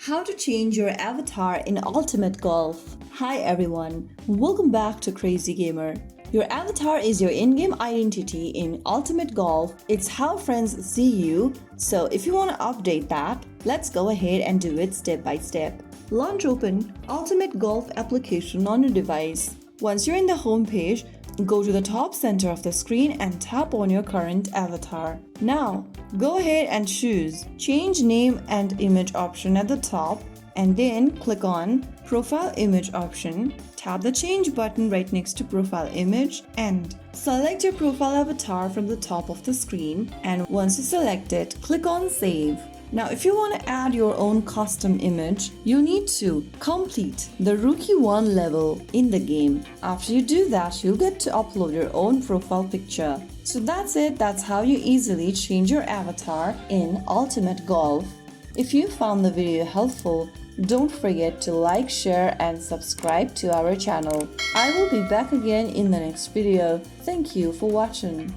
How to change your avatar in Ultimate Golf. Hi everyone, welcome back to Crazy Gamer. Your avatar is your in-game identity in Ultimate Golf. It's how friends see you. So if you want to update that, let's go ahead and do it step by step. Launch open Ultimate Golf application on your device. Once you're in the home page, go to the top center of the screen and tap on your current avatar. Now, go ahead and choose Change Name and Image option at the top and then click on Profile Image option. Tap the Change button right next to Profile Image and select your profile avatar from the top of the screen, and once you select it, click on Save. Now, if you want to add your own custom image, you need to complete the Rookie 1 level in the game. After you do that, you'll get to upload your own profile picture. So that's it. That's how you easily change your avatar in Ultimate Golf. If you found the video helpful, don't forget to like, share, and subscribe to our channel. I will be back again in the next video. Thank you for watching.